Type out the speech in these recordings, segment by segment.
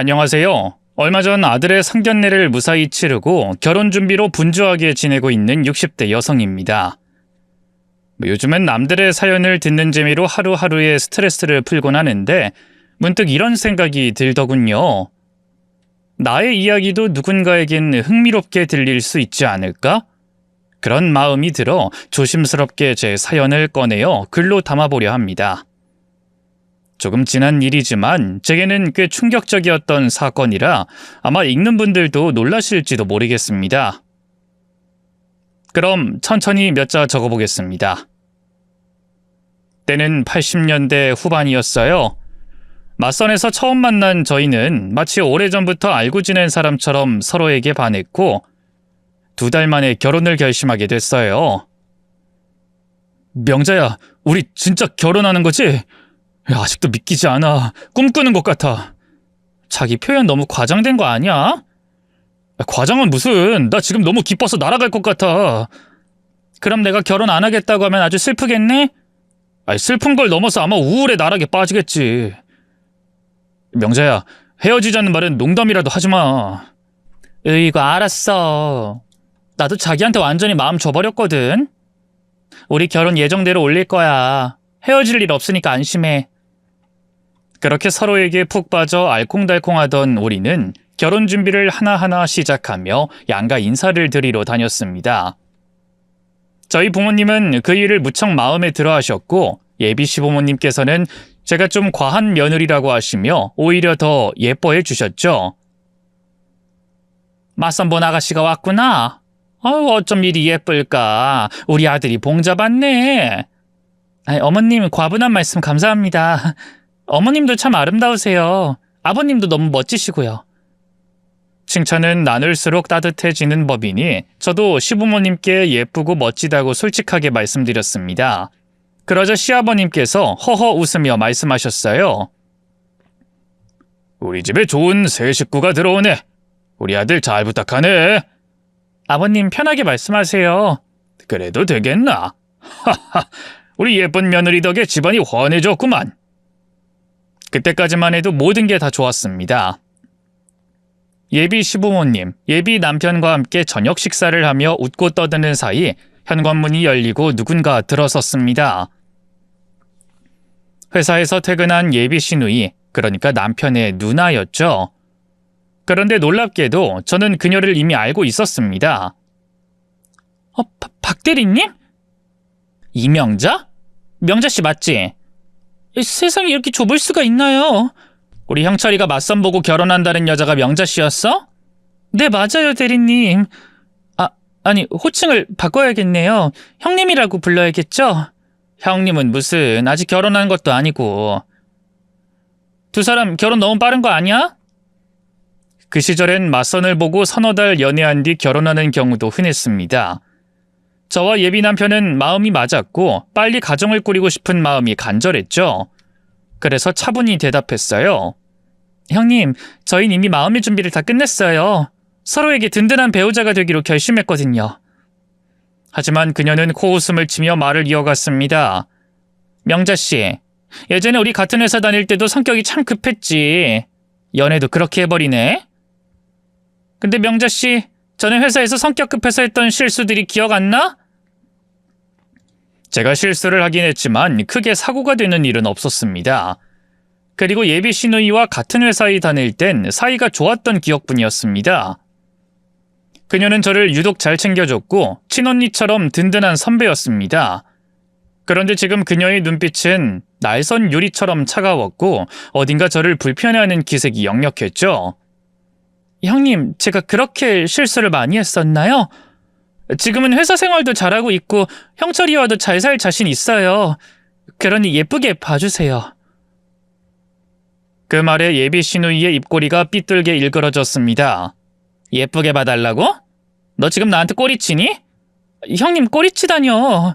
안녕하세요. 얼마 전 아들의 상견례를 무사히 치르고 결혼 준비로 분주하게 지내고 있는 60대 여성입니다. 요즘은 남들의 사연을 듣는 재미로 하루하루의 스트레스를 풀곤 하는데 문득 이런 생각이 들더군요. 나의 이야기도 누군가에겐 흥미롭게 들릴 수 있지 않을까? 그런 마음이 들어 조심스럽게 제 사연을 꺼내어 글로 담아보려 합니다. 조금 지난 일이지만 제게는 꽤 충격적이었던 사건이라 아마 읽는 분들도 놀라실지도 모르겠습니다. 그럼 천천히 몇 자 적어보겠습니다. 때는 80년대 후반이었어요. 맞선에서 처음 만난 저희는 마치 오래전부터 알고 지낸 사람처럼 서로에게 반했고 2달 만에 결혼을 결심하게 됐어요. 명자야, 우리 진짜 결혼하는 거지? 아직도 믿기지 않아. 꿈꾸는 것 같아. 자기 표현 너무 과장된 거 아니야? 과장은 무슨, 나 지금 너무 기뻐서 날아갈 것 같아. 그럼 내가 결혼 안 하겠다고 하면 아주 슬프겠네? 슬픈 걸 넘어서 아마 우울의 나락에 빠지겠지. 명자야, 헤어지자는 말은 농담이라도 하지 마. 이거 알았어. 나도 자기한테 완전히 마음 줘버렸거든. 우리 결혼 예정대로 올릴 거야. 헤어질 일 없으니까 안심해. 그렇게 서로에게 푹 빠져 알콩달콩하던 우리는 결혼 준비를 하나하나 시작하며 양가 인사를 드리러 다녔습니다. 저희 부모님은 그 일을 무척 마음에 들어 하셨고 예비 시부모님께서는 제가 좀 과한 며느리라고 하시며 오히려 더 예뻐해 주셨죠. 맞선본 아가씨가 왔구나. 어쩜 이리 예쁠까. 우리 아들이 봉잡았네. 어머님 과분한 말씀 감사합니다. 어머님도 참 아름다우세요. 아버님도 너무 멋지시고요. 칭찬은 나눌수록 따뜻해지는 법이니 저도 시부모님께 예쁘고 멋지다고 솔직하게 말씀드렸습니다. 그러자 시아버님께서 허허 웃으며 말씀하셨어요. 우리 집에 좋은 새 식구가 들어오네. 우리 아들 잘 부탁하네. 아버님 편하게 말씀하세요. 그래도 되겠나? 하하, 우리 예쁜 며느리 덕에 집안이 환해졌구만. 그때까지만 해도 모든 게 다 좋았습니다. 예비 시부모님, 예비 남편과 함께 저녁 식사를 하며 웃고 떠드는 사이 현관문이 열리고 누군가 들어섰습니다. 회사에서 퇴근한 예비 시누이, 그러니까 남편의 누나였죠. 그런데 놀랍게도 저는 그녀를 이미 알고 있었습니다. 박 대리님? 이명자? 명자씨 맞지? 세상에 이렇게 좁을 수가 있나요? 우리 형철이가 맞선 보고 결혼한다는 여자가 명자씨였어? 네, 맞아요, 대리님. 아니, 호칭을 바꿔야겠네요. 형님이라고 불러야겠죠? 형님은 무슨, 아직 결혼한 것도 아니고. 두 사람 결혼 너무 빠른 거 아니야? 그 시절엔 맞선을 보고 서너 달 연애한 뒤 결혼하는 경우도 흔했습니다. 저와 예비 남편은 마음이 맞았고 빨리 가정을 꾸리고 싶은 마음이 간절했죠. 그래서 차분히 대답했어요. 형님, 저희는 이미 마음의 준비를 다 끝냈어요. 서로에게 든든한 배우자가 되기로 결심했거든요. 하지만 그녀는 코웃음을 치며 말을 이어갔습니다. 명자씨, 예전에 우리 같은 회사 다닐 때도 성격이 참 급했지. 연애도 그렇게 해버리네. 근데 명자씨, 전에 회사에서 성격 급해서 했던 실수들이 기억 안 나? 제가 실수를 하긴 했지만 크게 사고가 되는 일은 없었습니다. 그리고 예비 시누이와 같은 회사에 다닐 땐 사이가 좋았던 기억뿐이었습니다. 그녀는 저를 유독 잘 챙겨줬고 친언니처럼 든든한 선배였습니다. 그런데 지금 그녀의 눈빛은 날선 유리처럼 차가웠고 어딘가 저를 불편해하는 기색이 역력했죠. 형님, 제가 그렇게 실수를 많이 했었나요? 지금은 회사 생활도 잘하고 있고 형철이와도 잘 살 자신 있어요. 그러니 예쁘게 봐주세요. 그 말에 예비 시누이의 입꼬리가 삐뚤게 일그러졌습니다. 예쁘게 봐달라고? 너 지금 나한테 꼬리치니? 형님 꼬리치다뇨.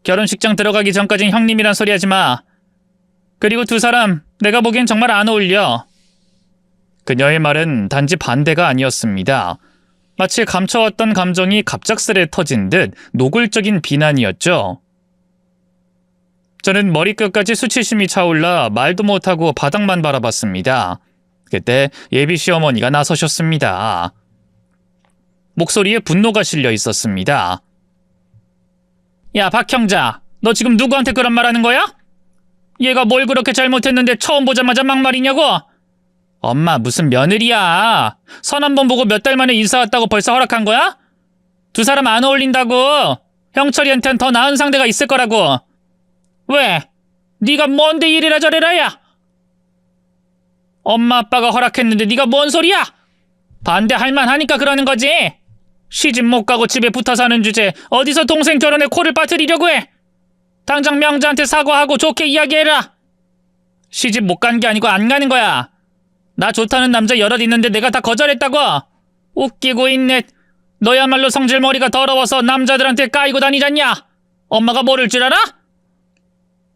결혼식장 들어가기 전까진 형님이란 소리 하지 마. 그리고 두 사람 내가 보기엔 정말 안 어울려. 그녀의 말은 단지 반대가 아니었습니다. 마치 감춰왔던 감정이 갑작스레 터진 듯 노골적인 비난이었죠. 저는 머리끝까지 수치심이 차올라 말도 못하고 바닥만 바라봤습니다. 그때 예비 시어머니가 나서셨습니다. 목소리에 분노가 실려 있었습니다. 야, 박형자, 너 지금 누구한테 그런 말 하는 거야? 얘가 뭘 그렇게 잘못했는데 처음 보자마자 막말이냐고? 엄마, 무슨 며느리야. 선 한 번 보고 몇 달 만에 인사 왔다고 벌써 허락한 거야? 두 사람 안 어울린다고. 형철이한텐 더 나은 상대가 있을 거라고. 왜? 네가 뭔데 이래라 저래라 야? 엄마 아빠가 허락했는데 네가 뭔 소리야? 반대할 만하니까 그러는 거지. 시집 못 가고 집에 붙어 사는 주제 어디서 동생 결혼에 코를 빠뜨리려고 해? 당장 명자한테 사과하고 좋게 이야기해라. 시집 못 간 게 아니고 안 가는 거야. 나 좋다는 남자 여럿 있는데 내가 다 거절했다고. 웃기고 있네. 너야말로 성질머리가 더러워서 남자들한테 까이고 다니잖냐. 엄마가 모를 줄 알아?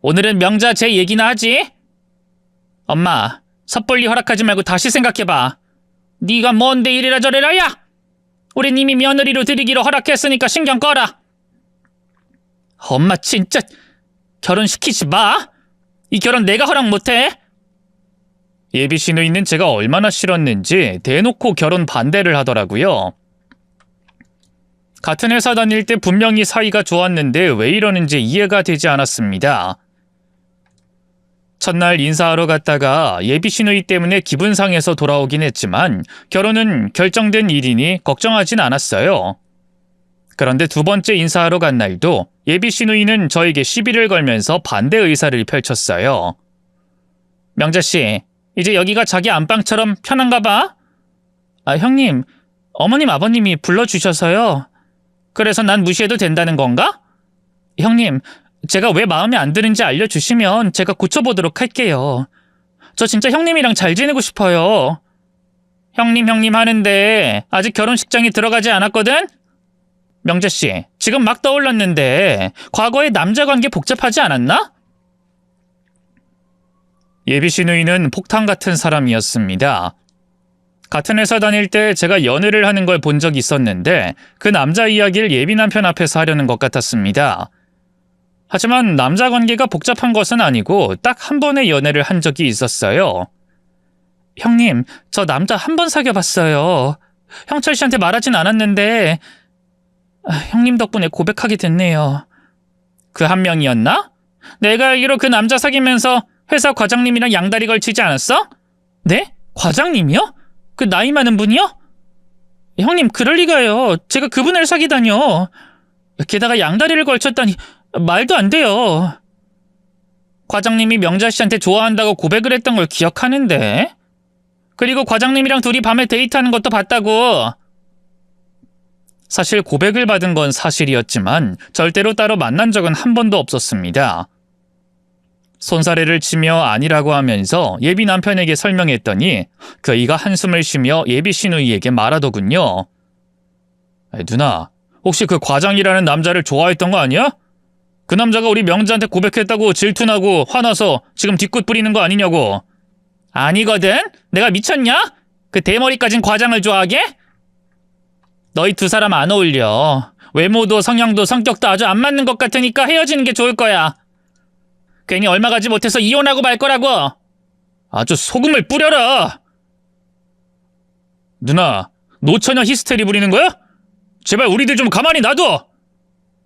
오늘은 명자 제 얘기나 하지. 엄마, 섣불리 허락하지 말고 다시 생각해봐. 네가 뭔데 이래라 저래라 야? 우린 이미 며느리로 들이기로 허락했으니까 신경 꺼라. 엄마 진짜 결혼시키지 마. 이 결혼 내가 허락 못해. 예비 시누이는 제가 얼마나 싫었는지 대놓고 결혼 반대를 하더라고요. 같은 회사 다닐 때 분명히 사이가 좋았는데 왜 이러는지 이해가 되지 않았습니다. 첫날 인사하러 갔다가 예비 시누이 때문에 기분 상해서 돌아오긴 했지만 결혼은 결정된 일이니 걱정하진 않았어요. 그런데 두 번째 인사하러 간 날도 예비 시누이는 저에게 시비를 걸면서 반대 의사를 펼쳤어요. 명자씨, 이제 여기가 자기 안방처럼 편한가 봐? 아, 형님, 어머님 아버님이 불러주셔서요. 그래서 난 무시해도 된다는 건가? 형님, 제가 왜 마음에 안 드는지 알려주시면 제가 고쳐보도록 할게요. 저 진짜 형님이랑 잘 지내고 싶어요. 형님 하는데 아직 결혼식장에 들어가지 않았거든? 명자씨, 지금 막 떠올랐는데 과거에 남자 관계 복잡하지 않았나? 예비 시누이는 폭탄 같은 사람이었습니다. 같은 회사 다닐 때 제가 연애를 하는 걸 본 적이 있었는데 그 남자 이야기를 예비 남편 앞에서 하려는 것 같았습니다. 하지만 남자 관계가 복잡한 것은 아니고 딱 한 번의 연애를 한 적이 있었어요. 형님, 저 남자 한 번 사귀어봤어요. 형철 씨한테 말하진 않았는데 형님 덕분에 고백하게 됐네요. 그 한 명이었나? 내가 알기로 그 남자 사귀면서 회사 과장님이랑 양다리 걸치지 않았어? 네? 과장님이요? 그 나이 많은 분이요? 형님, 그럴 리가요. 제가 그분을 사귀다뇨. 게다가 양다리를 걸쳤다니 말도 안 돼요. 과장님이 명자 씨한테 좋아한다고 고백을 했던 걸 기억하는데. 그리고 과장님이랑 둘이 밤에 데이트하는 것도 봤다고. 사실 고백을 받은 건 사실이었지만 절대로 따로 만난 적은 한 번도 없었습니다. 손사래를 치며 아니라고 하면서 예비 남편에게 설명했더니 그이가 한숨을 쉬며 예비 시누이에게 말하더군요. 누나, 혹시 그 과장이라는 남자를 좋아했던 거 아니야? 그 남자가 우리 명자한테 고백했다고 질투나고 화나서 지금 뒤끝 부리는 거 아니냐고. 아니거든? 내가 미쳤냐? 그 대머리까진 과장을 좋아하게? 너희 두 사람 안 어울려. 외모도 성향도 성격도 아주 안 맞는 것 같으니까 헤어지는 게 좋을 거야. 괜히 얼마 가지 못해서 이혼하고 말 거라고. 아주 소금을 뿌려라. 누나, 노처녀 히스테리 부리는 거야? 제발 우리들 좀 가만히 놔둬.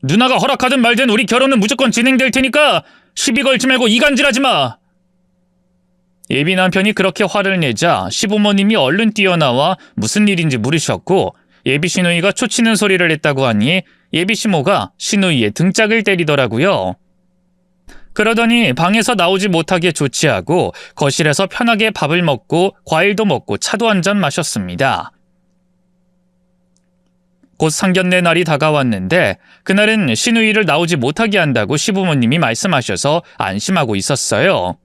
누나가 허락하든 말든 우리 결혼은 무조건 진행될 테니까 시비 걸지 말고 이간질하지 마. 예비 남편이 그렇게 화를 내자 시부모님이 얼른 뛰어나와 무슨 일인지 물으셨고 예비 시누이가 초치는 소리를 했다고 하니 예비 시모가 시누이의 등짝을 때리더라고요. 그러더니 방에서 나오지 못하게 조치하고 거실에서 편하게 밥을 먹고 과일도 먹고 차도 한 잔 마셨습니다. 곧 상견례 날이 다가왔는데 그날은 시누이를 나오지 못하게 한다고 시부모님이 말씀하셔서 안심하고 있었어요.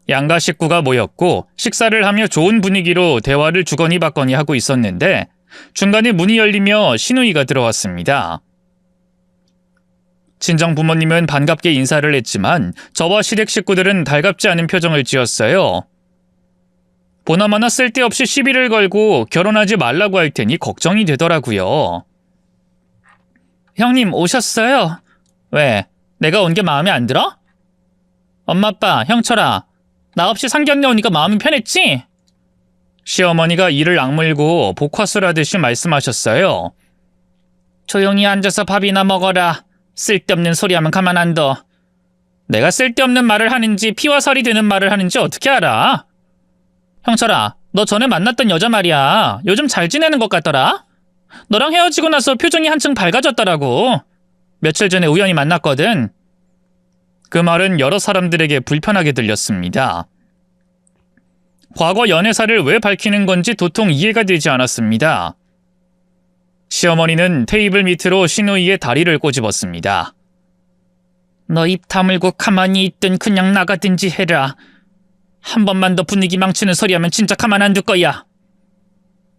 양가 식구가 모였고 식사를 하며 좋은 분위기로 대화를 주거니 받거니 하고 있었는데 중간에 문이 열리며 시누이가 들어왔습니다. 친정 부모님은 반갑게 인사를 했지만 저와 시댁 식구들은 달갑지 않은 표정을 지었어요. 보나마나 쓸데없이 시비를 걸고 결혼하지 말라고 할 테니 걱정이 되더라고요. 형님 오셨어요? 왜? 내가 온 게 마음에 안 들어? 엄마, 아빠, 형철아, 나 없이 상견례 오니까 마음이 편했지? 시어머니가 이를 악물고 복화술하듯이 말씀하셨어요. 조용히 앉아서 밥이나 먹어라. 쓸데없는 소리하면 가만 안 둬. 내가 쓸데없는 말을 하는지 피와 살이 되는 말을 하는지 어떻게 알아? 형철아, 너 전에 만났던 여자 말이야. 요즘 잘 지내는 것 같더라? 너랑 헤어지고 나서 표정이 한층 밝아졌더라고. 며칠 전에 우연히 만났거든. 그 말은 여러 사람들에게 불편하게 들렸습니다. 과거 연애사를 왜 밝히는 건지 도통 이해가 되지 않았습니다. 시어머니는 테이블 밑으로 시누이의 다리를 꼬집었습니다. 너 입 다물고 가만히 있든 그냥 나가든지 해라. 한 번만 더 분위기 망치는 소리하면 진짜 가만 안 둘 거야.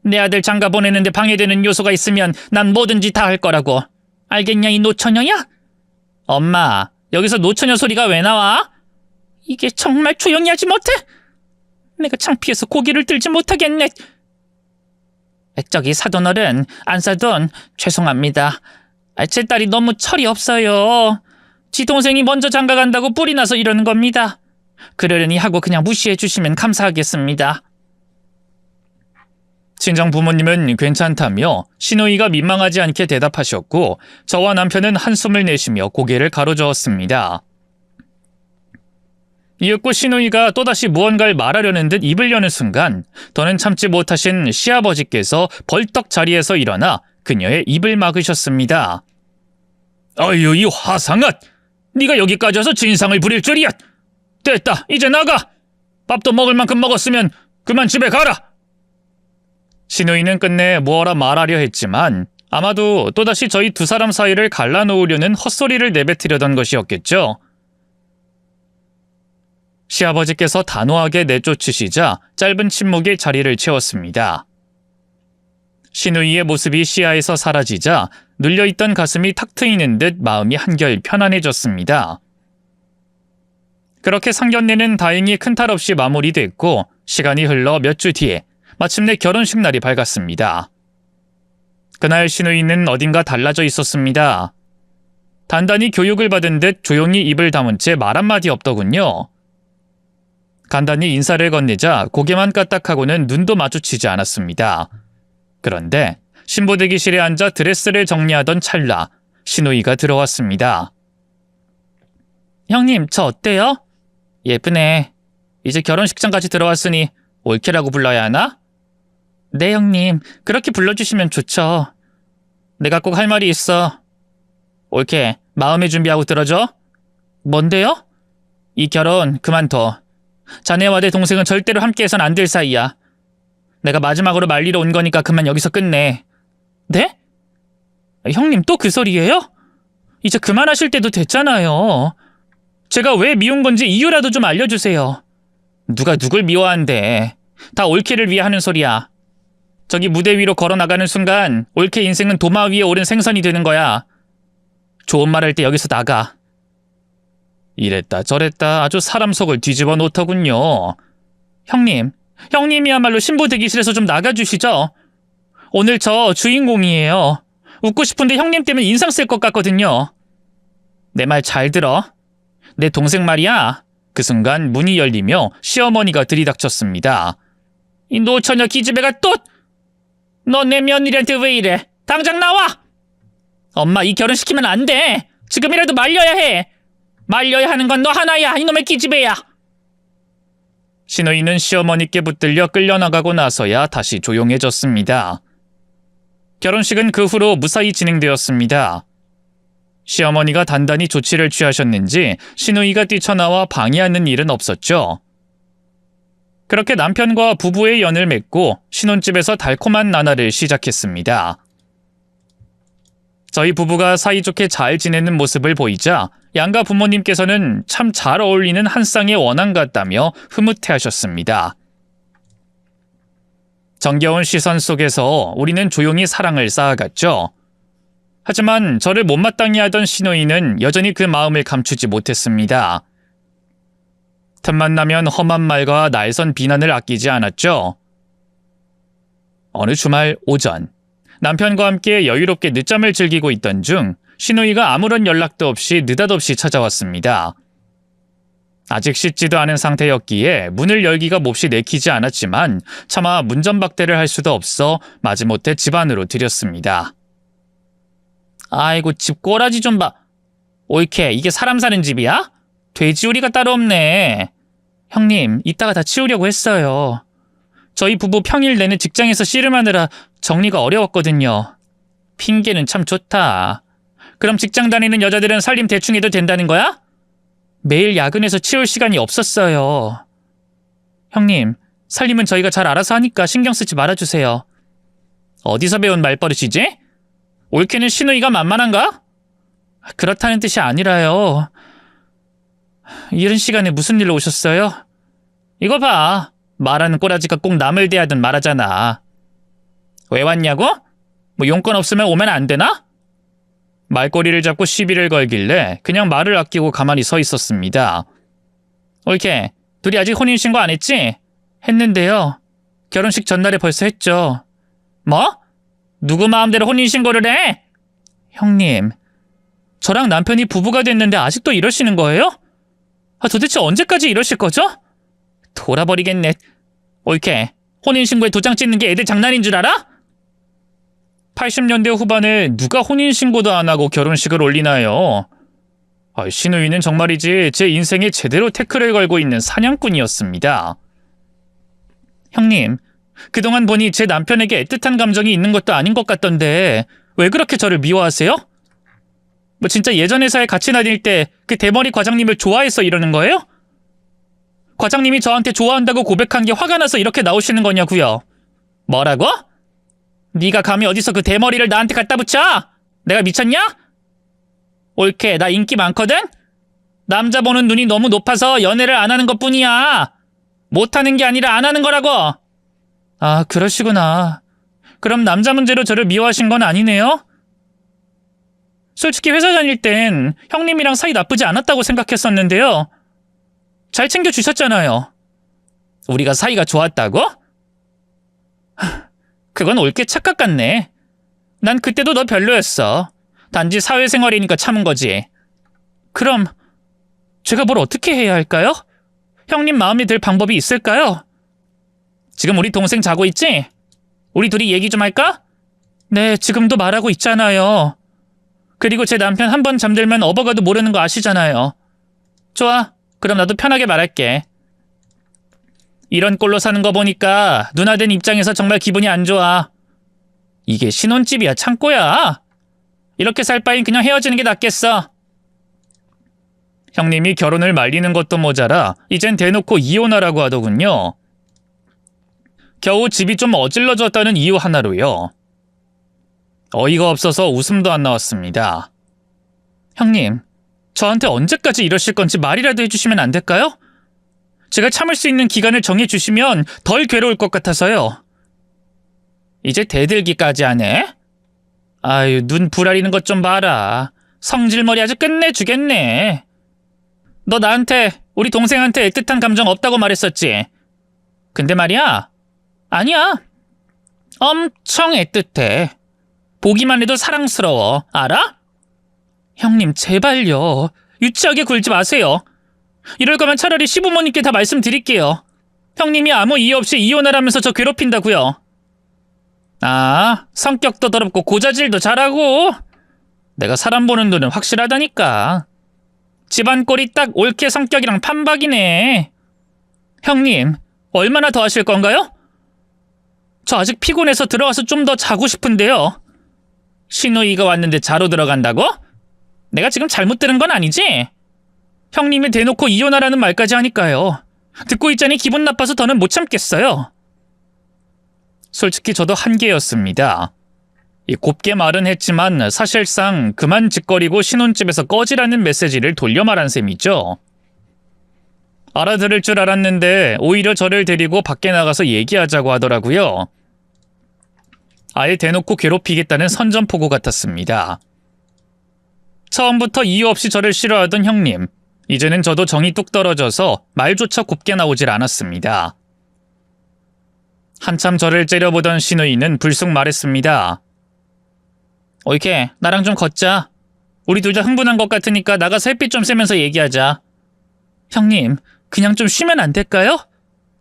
내 아들 장가 보내는데 방해되는 요소가 있으면 난 뭐든지 다 할 거라고. 알겠냐, 이 노처녀야? 엄마, 여기서 노처녀 소리가 왜 나와? 이게 정말 조용히 하지 못해? 내가 창피해서 고개를 들지 못하겠네. 저기 사돈어른, 안 사돈, 죄송합니다. 제 딸이 너무 철이 없어요. 지 동생이 먼저 장가 간다고 뿔이 나서 이러는 겁니다. 그러려니 하고 그냥 무시해 주시면 감사하겠습니다. 친정 부모님은 괜찮다며 시누이가 민망하지 않게 대답하셨고 저와 남편은 한숨을 내쉬며 고개를 가로저었습니다. 이윽고 시누이가 또다시 무언가를 말하려는 듯 입을 여는 순간 더는 참지 못하신 시아버지께서 벌떡 자리에서 일어나 그녀의 입을 막으셨습니다. 아유, 이 화상아! 네가 여기까지 와서 진상을 부릴 줄이야! 됐다, 이제 나가! 밥도 먹을 만큼 먹었으면 그만 집에 가라! 시누이는 끝내 뭐라 말하려 했지만 아마도 또다시 저희 두 사람 사이를 갈라놓으려는 헛소리를 내뱉으려던 것이었겠죠. 시아버지께서 단호하게 내쫓으시자 짧은 침묵이 자리를 채웠습니다. 시누이의 모습이 시야에서 사라지자 눌려있던 가슴이 탁 트이는 듯 마음이 한결 편안해졌습니다. 그렇게 상견례는 다행히 큰 탈 없이 마무리됐고 시간이 흘러 몇 주 뒤에 마침내 결혼식 날이 밝았습니다. 그날 시누이는 어딘가 달라져 있었습니다. 단단히 교육을 받은 듯 조용히 입을 다문 채 말 한마디 없더군요. 간단히 인사를 건네자 고개만 까딱하고는 눈도 마주치지 않았습니다. 그런데 신부 대기실에 앉아 드레스를 정리하던 찰나 시누이가 들어왔습니다. 형님, 저 어때요? 예쁘네. 이제 결혼식장까지 들어왔으니 올케라고 불러야 하나? 네, 형님. 그렇게 불러주시면 좋죠. 내가 꼭 할 말이 있어. 올케, 마음의 준비하고 들어줘. 뭔데요? 이 결혼 그만둬. 자네와 내 동생은 절대로 함께해선 안 될 사이야. 내가 마지막으로 말리러 온 거니까 그만 여기서 끝내. 네? 형님 또 그 소리예요? 이제 그만하실 때도 됐잖아요. 제가 왜 미운 건지 이유라도 좀 알려주세요. 누가 누굴 미워한대. 다 올케를 위해 하는 소리야. 저기 무대 위로 걸어나가는 순간 올케 인생은 도마 위에 오른 생선이 되는 거야. 좋은 말 할 때 여기서 나가. 이랬다 저랬다 아주 사람 속을 뒤집어 놓더군요. 형님이야말로 신부 대기실에서 좀 나가주시죠. 오늘 저 주인공이에요. 웃고 싶은데 형님 때문에 인상 쓸 것 같거든요. 내 말 잘 들어. 내 동생 말이야. 그 순간 문이 열리며 시어머니가 들이닥쳤습니다. 이 노처녀 기집애가 또! 너 내 며느리한테 왜 이래? 당장 나와! 엄마, 이 결혼시키면 안 돼. 지금이라도 말려야 해. 말려야 하는 건 너 하나야, 이놈의 기집애야. 시누이는 시어머니께 붙들려 끌려나가고 나서야 다시 조용해졌습니다. 결혼식은 그 후로 무사히 진행되었습니다. 시어머니가 단단히 조치를 취하셨는지 시누이가 뛰쳐나와 방해하는 일은 없었죠. 그렇게 남편과 부부의 연을 맺고 신혼집에서 달콤한 나날을 시작했습니다. 저희 부부가 사이좋게 잘 지내는 모습을 보이자 양가 부모님께서는 참 잘 어울리는 한 쌍의 원앙 같다며 흐뭇해하셨습니다. 정겨운 시선 속에서 우리는 조용히 사랑을 쌓아갔죠. 하지만 저를 못마땅해 하던 시누이는 여전히 그 마음을 감추지 못했습니다. 틈만 나면 험한 말과 날선 비난을 아끼지 않았죠. 어느 주말 오전, 남편과 함께 여유롭게 늦잠을 즐기고 있던 중 시누이가 아무런 연락도 없이 느닷없이 찾아왔습니다. 아직 씻지도 않은 상태였기에 문을 열기가 몹시 내키지 않았지만 차마 문전박대를 할 수도 없어 마지못해 집 안으로 들였습니다. 아이고, 집 꼬라지 좀 봐. 옳게, 이게 사람 사는 집이야? 돼지우리가 따로 없네. 형님, 이따가 다 치우려고 했어요. 저희 부부 평일 내내 직장에서 씨름하느라 정리가 어려웠거든요. 핑계는 참 좋다. 그럼 직장 다니는 여자들은 살림 대충 해도 된다는 거야? 매일 야근해서 치울 시간이 없었어요. 형님, 살림은 저희가 잘 알아서 하니까 신경 쓰지 말아주세요. 어디서 배운 말버릇이지? 옳게는 시누이가 만만한가? 그렇다는 뜻이 아니라요. 이른 시간에 무슨 일로 오셨어요? 이거 봐. 말하는 꼬라지가 꼭 남을 대하든 말하잖아. 왜 왔냐고? 뭐 용건 없으면 오면 안 되나? 말꼬리를 잡고 시비를 걸길래 그냥 말을 아끼고 가만히 서 있었습니다. 옳게, 둘이 아직 혼인신고 안 했지? 했는데요. 결혼식 전날에 벌써 했죠. 뭐? 누구 마음대로 혼인신고를 해? 형님, 저랑 남편이 부부가 됐는데 아직도 이러시는 거예요? 도대체 언제까지 이러실 거죠? 돌아버리겠네. 옳게, 혼인신고에 도장 찍는 게 애들 장난인 줄 알아? 80년대 후반에 누가 혼인신고도 안 하고 결혼식을 올리나요? 시누이는 정말이지 제 인생에 제대로 태클을 걸고 있는 사냥꾼이었습니다. 형님, 그동안 보니 제 남편에게 애틋한 감정이 있는 것도 아닌 것 같던데 왜 그렇게 저를 미워하세요? 뭐 진짜 예전 회사에 같이 다닐 때 그 대머리 과장님을 좋아해서 이러는 거예요? 과장님이 저한테 좋아한다고 고백한 게 화가 나서 이렇게 나오시는 거냐고요? 뭐라고? 네가 감히 어디서 그 대머리를 나한테 갖다 붙여? 내가 미쳤냐? 옳게, 나 인기 많거든? 남자 보는 눈이 너무 높아서 연애를 안 하는 것뿐이야. 못하는 게 아니라 안 하는 거라고. 아, 그러시구나. 그럼 남자 문제로 저를 미워하신 건 아니네요? 솔직히 회사 다닐 땐 형님이랑 사이 나쁘지 않았다고 생각했었는데요. 잘 챙겨주셨잖아요. 우리가 사이가 좋았다고? 그건 옳게 착각 같네. 난 그때도 너 별로였어. 단지 사회생활이니까 참은 거지. 그럼 제가 뭘 어떻게 해야 할까요? 형님 마음에 들 방법이 있을까요? 지금 우리 동생 자고 있지? 우리 둘이 얘기 좀 할까? 네, 지금도 말하고 있잖아요. 그리고 제 남편 한 번 잠들면 업어가도 모르는 거 아시잖아요. 좋아, 그럼 나도 편하게 말할게. 이런 꼴로 사는 거 보니까 누나된 입장에서 정말 기분이 안 좋아. 이게 신혼집이야, 창고야? 이렇게 살 바엔 그냥 헤어지는 게 낫겠어. 형님이 결혼을 말리는 것도 모자라 이젠 대놓고 이혼하라고 하더군요. 겨우 집이 좀 어질러졌다는 이유 하나로요. 어이가 없어서 웃음도 안 나왔습니다. 형님, 저한테 언제까지 이러실 건지 말이라도 해주시면 안 될까요? 제가 참을 수 있는 기간을 정해주시면 덜 괴로울 것 같아서요. 이제 대들기까지 하네? 아유, 눈 부라리는 것 좀 봐라. 성질머리 아주 끝내주겠네. 너 나한테, 우리 동생한테 애틋한 감정 없다고 말했었지? 근데 말이야, 아니야. 엄청 애틋해. 보기만 해도 사랑스러워. 알아? 형님, 제발요. 유치하게 굴지 마세요. 이럴 거면 차라리 시부모님께 다 말씀드릴게요. 형님이 아무 이유 없이 이혼하라면서 저 괴롭힌다고요. 아, 성격도 더럽고 고자질도 잘하고. 내가 사람 보는 눈은 확실하다니까. 집안 꼴이 딱 옳게 성격이랑 판박이네. 형님, 얼마나 더 하실 건가요? 저 아직 피곤해서 들어가서 좀 더 자고 싶은데요. 신우이가 왔는데 자러 들어간다고? 내가 지금 잘못 들은 건 아니지? 형님이 대놓고 이혼하라는 말까지 하니까요. 듣고 있자니 기분 나빠서 더는 못 참겠어요. 솔직히 저도 한계였습니다. 곱게 말은 했지만 사실상 그만 짓거리고 신혼집에서 꺼지라는 메시지를 돌려 말한 셈이죠. 알아들을 줄 알았는데 오히려 저를 데리고 밖에 나가서 얘기하자고 하더라고요. 아예 대놓고 괴롭히겠다는 선전포고 같았습니다. 처음부터 이유 없이 저를 싫어하던 형님. 이제는 저도 정이 뚝 떨어져서 말조차 곱게 나오질 않았습니다. 한참 저를 째려보던 시누이는 불쑥 말했습니다. 이렇게 나랑 좀 걷자. 우리 둘 다 흥분한 것 같으니까 나가서 햇빛 좀 쐬면서 얘기하자. 형님, 그냥 좀 쉬면 안 될까요?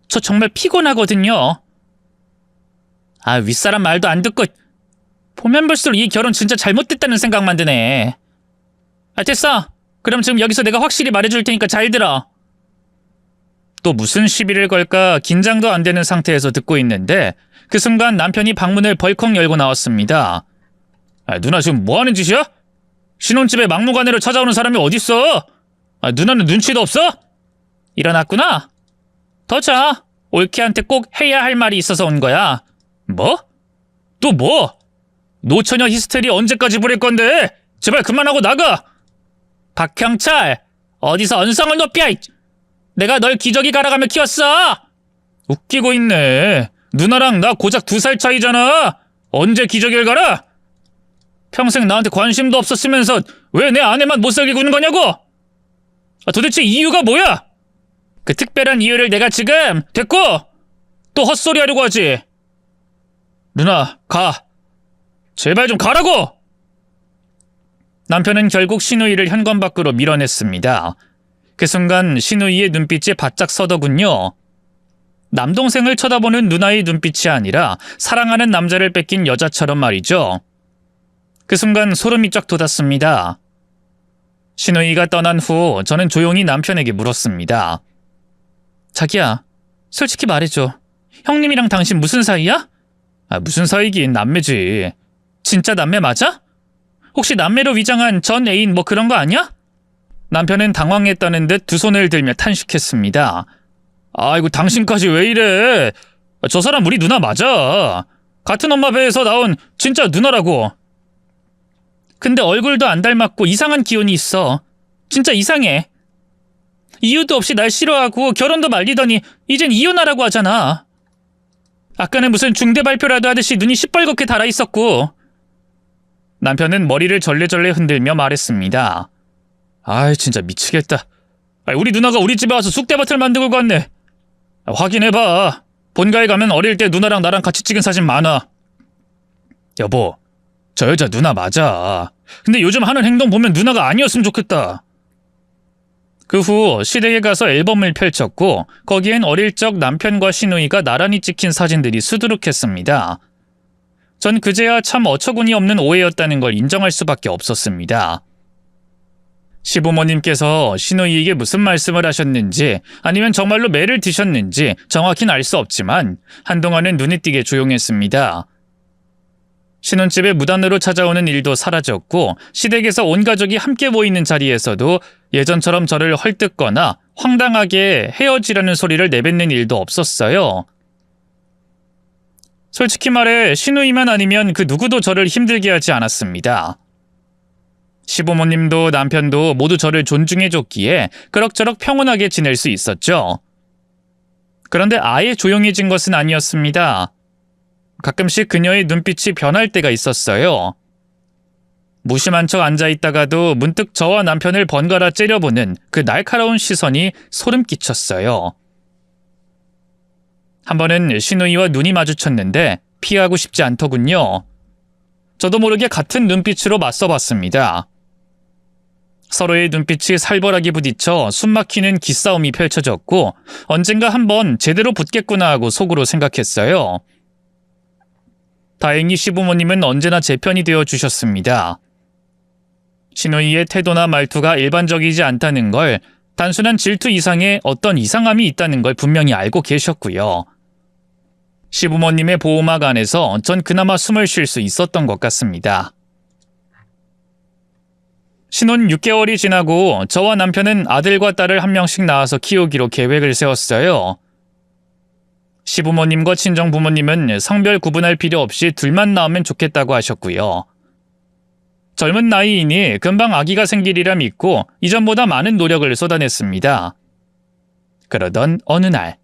저 정말 피곤하거든요. 아, 윗사람 말도 안 듣고. 보면 볼수록 이 결혼 진짜 잘못됐다는 생각만 드네. 아, 됐어. 그럼 지금 여기서 내가 확실히 말해줄 테니까 잘 들어. 또 무슨 시비를 걸까 긴장도 안 되는 상태에서 듣고 있는데 그 순간 남편이 방문을 벌컥 열고 나왔습니다. 아, 누나 지금 뭐 하는 짓이야? 신혼집에 막무가내로 찾아오는 사람이 어딨어? 아, 누나는 눈치도 없어? 일어났구나? 더 자. 올케한테 꼭 해야 할 말이 있어서 온 거야. 뭐? 또 뭐? 노처녀 히스테리 언제까지 부릴 건데? 제발 그만하고 나가! 박형철! 어디서 언성을 높여! 내가 널 기저귀 갈아가며 키웠어! 웃기고 있네. 누나랑 나 고작 2살 차이잖아. 언제 기저귀를 갈아? 평생 나한테 관심도 없었으면서 왜 내 아내만 못살게 구는 거냐고? 아, 도대체 이유가 뭐야? 그 특별한 이유를 내가 지금 됐고 또 헛소리 하려고 하지. 누나 가. 제발 좀 가라고! 남편은 결국 신우이를 현관 밖으로 밀어냈습니다. 그 순간 신우이의 눈빛이 바짝 서더군요. 남동생을 쳐다보는 누나의 눈빛이 아니라 사랑하는 남자를 뺏긴 여자처럼 말이죠. 그 순간 소름이 쫙 돋았습니다. 신우이가 떠난 후 저는 조용히 남편에게 물었습니다. 자기야, 솔직히 말해줘. 형님이랑 당신 무슨 사이야? 아, 무슨 사이긴 남매지. 진짜 남매 맞아? 혹시 남매로 위장한 전 애인 뭐 그런 거 아니야? 남편은 당황했다는 듯 두 손을 들며 탄식했습니다. 아이고 당신까지 왜 이래. 저 사람 우리 누나 맞아. 같은 엄마 배에서 나온 진짜 누나라고. 근데 얼굴도 안 닮았고 이상한 기운이 있어. 진짜 이상해. 이유도 없이 날 싫어하고 결혼도 말리더니 이젠 이혼하라고 하잖아. 아까는 무슨 중대 발표라도 하듯이 눈이 시뻘겋게 달아있었고. 남편은 머리를 절레절레 흔들며 말했습니다. 아이 진짜 미치겠다. 우리 누나가 우리 집에 와서 쑥대밭을 만들고 갔네. 확인해봐. 본가에 가면 어릴 때 누나랑 나랑 같이 찍은 사진 많아. 여보, 저 여자 누나 맞아. 근데 요즘 하는 행동 보면 누나가 아니었으면 좋겠다. 그 후 시댁에 가서 앨범을 펼쳤고 거기엔 어릴 적 남편과 시누이가 나란히 찍힌 사진들이 수두룩했습니다. 전 그제야 참 어처구니 없는 오해였다는 걸 인정할 수밖에 없었습니다. 시부모님께서 시누이에게 무슨 말씀을 하셨는지 아니면 정말로 매를 드셨는지 정확히는 알 수 없지만 한동안은 눈에 띄게 조용했습니다. 신혼집에 무단으로 찾아오는 일도 사라졌고 시댁에서 온 가족이 함께 모이는 자리에서도 예전처럼 저를 헐뜯거나 황당하게 헤어지라는 소리를 내뱉는 일도 없었어요. 솔직히 말해 시누이만 아니면 그 누구도 저를 힘들게 하지 않았습니다. 시부모님도 남편도 모두 저를 존중해줬기에 그럭저럭 평온하게 지낼 수 있었죠. 그런데 아예 조용해진 것은 아니었습니다. 가끔씩 그녀의 눈빛이 변할 때가 있었어요. 무심한 척 앉아있다가도 문득 저와 남편을 번갈아 째려보는 그 날카로운 시선이 소름 끼쳤어요. 한 번은 시누이와 눈이 마주쳤는데 피하고 싶지 않더군요. 저도 모르게 같은 눈빛으로 맞서봤습니다. 서로의 눈빛이 살벌하게 부딪혀 숨막히는 기싸움이 펼쳐졌고 언젠가 한번 제대로 붙겠구나 하고 속으로 생각했어요. 다행히 시부모님은 언제나 제 편이 되어 주셨습니다. 시누이의 태도나 말투가 일반적이지 않다는 걸, 단순한 질투 이상의 어떤 이상함이 있다는 걸 분명히 알고 계셨고요. 시부모님의 보호막 안에서 전 그나마 숨을 쉴 수 있었던 것 같습니다. 신혼 6개월이 지나고 저와 남편은 아들과 딸을 한 명씩 낳아서 키우기로 계획을 세웠어요. 시부모님과 친정부모님은 성별 구분할 필요 없이 둘만 낳으면 좋겠다고 하셨고요. 젊은 나이이니 금방 아기가 생기리라 믿고 이전보다 많은 노력을 쏟아냈습니다. 그러던 어느 날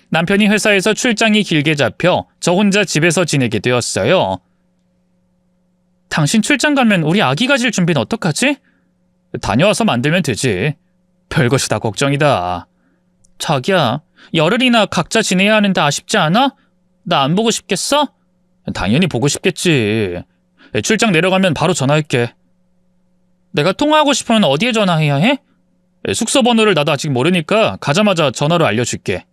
남편이 회사에서 출장이 길게 잡혀 저 혼자 집에서 지내게 되었어요. 당신 출장 가면 우리 아기 가질 준비는 어떡하지? 다녀와서 만들면 되지. 별것이 다 걱정이다. 자기야, 열흘이나 각자 지내야 하는데 아쉽지 않아? 나 안 보고 싶겠어? 당연히 보고 싶겠지. 출장 내려가면 바로 전화할게. 내가 통화하고 싶으면 어디에 전화해야 해? 숙소 번호를 나도 아직 모르니까 가자마자 전화로 알려줄게.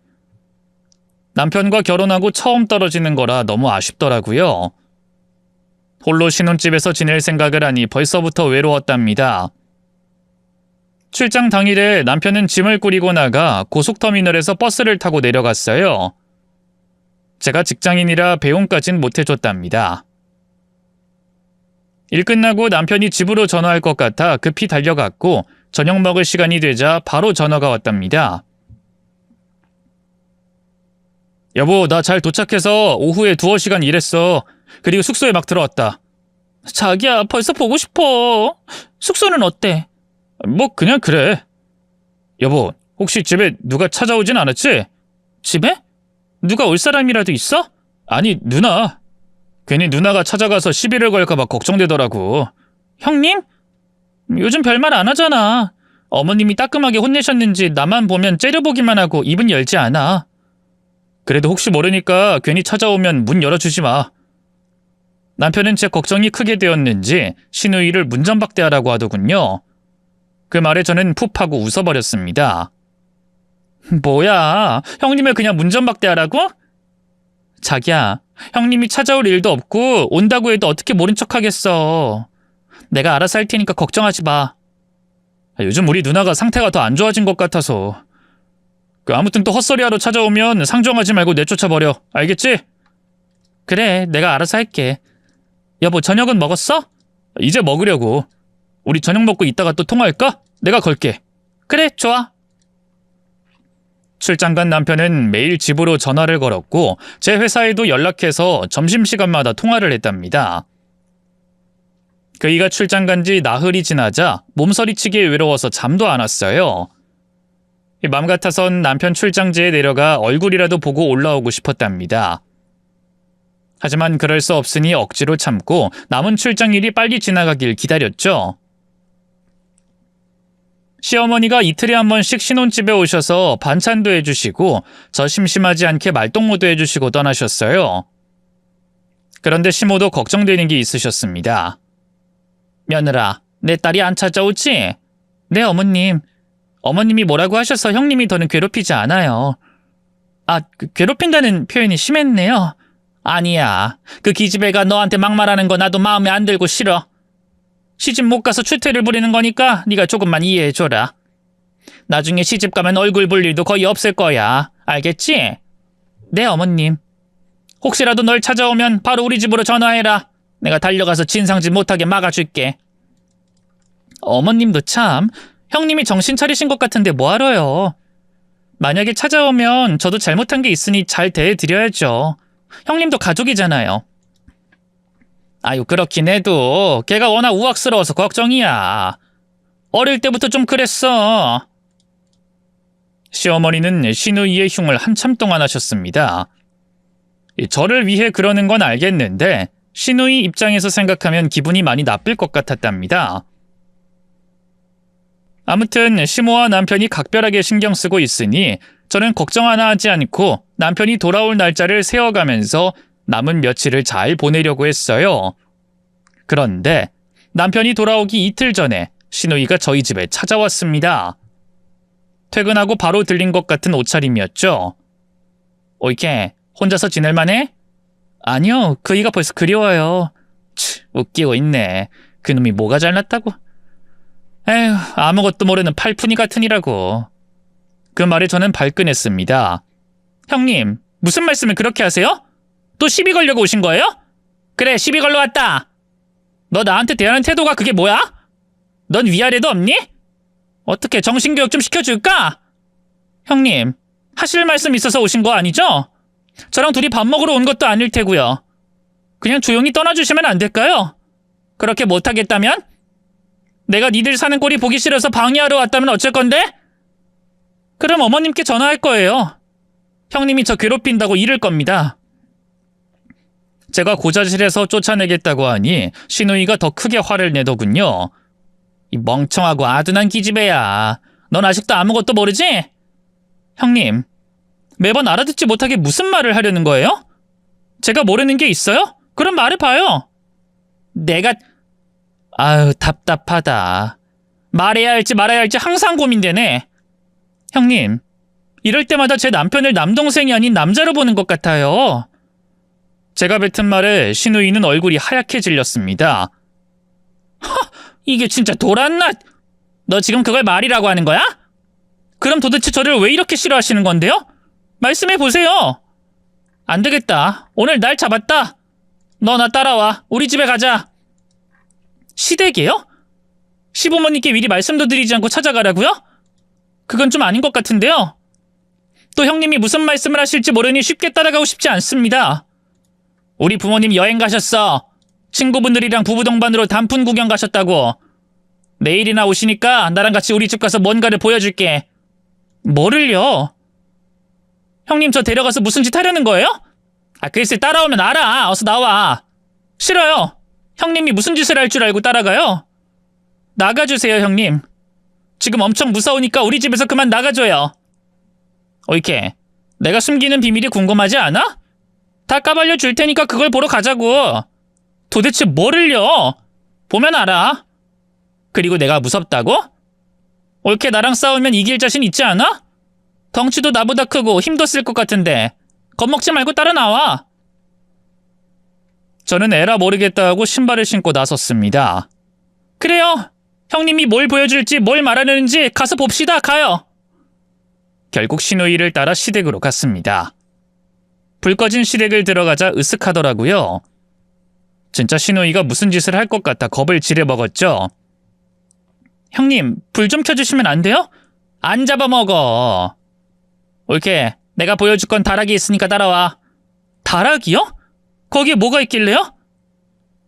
남편과 결혼하고 처음 떨어지는 거라 너무 아쉽더라고요. 홀로 신혼집에서 지낼 생각을 하니 벌써부터 외로웠답니다. 출장 당일에 남편은 짐을 꾸리고 나가 고속터미널에서 버스를 타고 내려갔어요. 제가 직장인이라 배웅까진 못해줬답니다. 일 끝나고 남편이 집으로 전화할 것 같아 급히 달려갔고 저녁 먹을 시간이 되자 바로 전화가 왔답니다. 여보, 나 잘 도착해서 오후에 두어 시간 일했어. 그리고 숙소에 막 들어왔다. 자기야, 벌써 보고 싶어. 숙소는 어때? 뭐 그냥 그래. 여보, 혹시 집에 누가 찾아오진 않았지? 집에? 누가 올 사람이라도 있어? 아니, 누나. 괜히 누나가 찾아가서 시비를 걸까 봐 걱정되더라고. 형님? 요즘 별말 안 하잖아. 어머님이 따끔하게 혼내셨는지 나만 보면 째려보기만 하고 입은 열지 않아. 그래도 혹시 모르니까 괜히 찾아오면 문 열어주지 마. 남편은 제 걱정이 크게 되었는지 시누이를 문전박대하라고 하더군요. 그 말에 저는 푹 하고 웃어버렸습니다. 뭐야, 형님을 그냥 문전박대하라고? 자기야, 형님이 찾아올 일도 없고 온다고 해도 어떻게 모른 척하겠어. 내가 알아서 할 테니까 걱정하지 마. 요즘 우리 누나가 상태가 더 안 좋아진 것 같아서. 아무튼 또 헛소리하러 찾아오면 상종하지 말고 내쫓아버려. 알겠지? 그래, 내가 알아서 할게. 여보, 저녁은 먹었어? 이제 먹으려고. 우리 저녁 먹고 이따가 또 통화할까? 내가 걸게. 그래, 좋아. 출장 간 남편은 매일 집으로 전화를 걸었고 제 회사에도 연락해서 점심시간마다 통화를 했답니다. 그이가 출장 간 지 나흘이 지나자 몸서리치게 외로워서 잠도 안 왔어요. 맘 같아선 남편 출장지에 내려가 얼굴이라도 보고 올라오고 싶었답니다. 하지만 그럴 수 없으니 억지로 참고 남은 출장일이 빨리 지나가길 기다렸죠. 시어머니가 이틀에 한 번씩 신혼집에 오셔서 반찬도 해주시고 저 심심하지 않게 말동무도 해주시고 떠나셨어요. 그런데 시모도 걱정되는 게 있으셨습니다. 며느라, 내 딸이 안 찾아오지? 네, 어머님. 어머님이 뭐라고 하셔서 형님이 더는 괴롭히지 않아요. 아, 괴롭힌다는 표현이 심했네요. 아니야. 그 기집애가 너한테 막말하는 거 나도 마음에 안 들고 싫어. 시집 못 가서 추태를 부리는 거니까 네가 조금만 이해해줘라. 나중에 시집 가면 얼굴 볼 일도 거의 없을 거야. 알겠지? 네, 어머님. 혹시라도 널 찾아오면 바로 우리 집으로 전화해라. 내가 달려가서 진상짓 못하게 막아줄게. 어머님도 참, 형님이 정신 차리신 것 같은데 뭐하러요. 만약에 찾아오면 저도 잘못한 게 있으니 잘 대해드려야죠. 형님도 가족이잖아요. 아유, 그렇긴 해도 걔가 워낙 우악스러워서 걱정이야. 어릴 때부터 좀 그랬어. 시어머니는 시누이의 흉을 한참 동안 하셨습니다. 저를 위해 그러는 건 알겠는데 시누이 입장에서 생각하면 기분이 많이 나쁠 것 같았답니다. 아무튼 시모와 남편이 각별하게 신경 쓰고 있으니 저는 걱정 하나 하지 않고 남편이 돌아올 날짜를 세어가면서 남은 며칠을 잘 보내려고 했어요. 그런데 남편이 돌아오기 이틀 전에 시누이가 저희 집에 찾아왔습니다. 퇴근하고 바로 들린 것 같은 옷차림이었죠. 이렇게 혼자서 지낼만해? 아니요, 그이가 벌써 그리워요. 웃기고 있네. 그놈이 뭐가 잘났다고? 에휴, 아무것도 모르는 팔푼이 같으니라고. 그 말에 저는 발끈했습니다. 형님, 무슨 말씀을 그렇게 하세요? 또 시비 걸려고 오신 거예요? 그래, 시비 걸러 왔다. 너 나한테 대하는 태도가 그게 뭐야? 넌 위아래도 없니? 어떻게 정신교육 좀 시켜줄까? 형님, 하실 말씀 있어서 오신 거 아니죠? 저랑 둘이 밥 먹으러 온 것도 아닐 테고요. 그냥 조용히 떠나주시면 안 될까요? 그렇게 못하겠다면? 내가 니들 사는 꼴이 보기 싫어서 방해하러 왔다면 어쩔 건데? 그럼 어머님께 전화할 거예요. 형님이 저 괴롭힌다고 이를 겁니다. 제가 고자질해서 쫓아내겠다고 하니 시누이가 더 크게 화를 내더군요. 이 멍청하고 아둔한 기집애야. 넌 아직도 아무것도 모르지? 형님, 매번 알아듣지 못하게 무슨 말을 하려는 거예요? 제가 모르는 게 있어요? 그럼 말해봐요. 내가... 아유, 답답하다. 말해야 할지 말아야 할지 항상 고민되네. 형님, 이럴 때마다 제 남편을 남동생이 아닌 남자로 보는 것 같아요. 제가 뱉은 말에 신우이는 얼굴이 하얗게 질렸습니다. 이게 진짜 도란낫! 너 지금 그걸 말이라고 하는 거야? 그럼 도대체 저를 왜 이렇게 싫어하시는 건데요? 말씀해보세요. 안 되겠다. 오늘 날 잡았다. 너 나 따라와. 우리 집에 가자. 시댁이요? 시부모님께 미리 말씀도 드리지 않고 찾아가라고요? 그건 좀 아닌 것 같은데요. 또 형님이 무슨 말씀을 하실지 모르니 쉽게 따라가고 싶지 않습니다. 우리 부모님 여행 가셨어. 친구분들이랑 부부 동반으로 단풍 구경 가셨다고. 내일이나 오시니까 나랑 같이 우리 집 가서 뭔가를 보여줄게. 뭐를요? 형님 저 데려가서 무슨 짓 하려는 거예요? 글쎄 따라오면 알아. 어서 나와. 싫어요. 형님이 무슨 짓을 할 줄 알고 따라가요? 나가주세요 형님. 지금 엄청 무서우니까 우리 집에서 그만 나가줘요. 이렇게 내가 숨기는 비밀이 궁금하지 않아? 다 까발려 줄 테니까 그걸 보러 가자고. 도대체 뭐를요? 보면 알아. 그리고 내가 무섭다고? 옳게 나랑 싸우면 이길 자신 있지 않아? 덩치도 나보다 크고 힘도 쓸 것 같은데 겁먹지 말고 따라 나와. 저는 에라 모르겠다 하고 신발을 신고 나섰습니다. 그래요. 형님이 뭘 보여줄지 뭘 말하려는지 가서 봅시다. 가요. 결국 신우이를 따라 시댁으로 갔습니다. 불 꺼진 시댁을 들어가자 으쓱하더라고요. 진짜 신우이가 무슨 짓을 할 것 같아 겁을 지려먹었죠. 형님, 불 좀 켜주시면 안 돼요? 안 잡아먹어. 옳게, 내가 보여줄 건 다락이 있으니까 따라와. 다락이요? 거기에 뭐가 있길래요?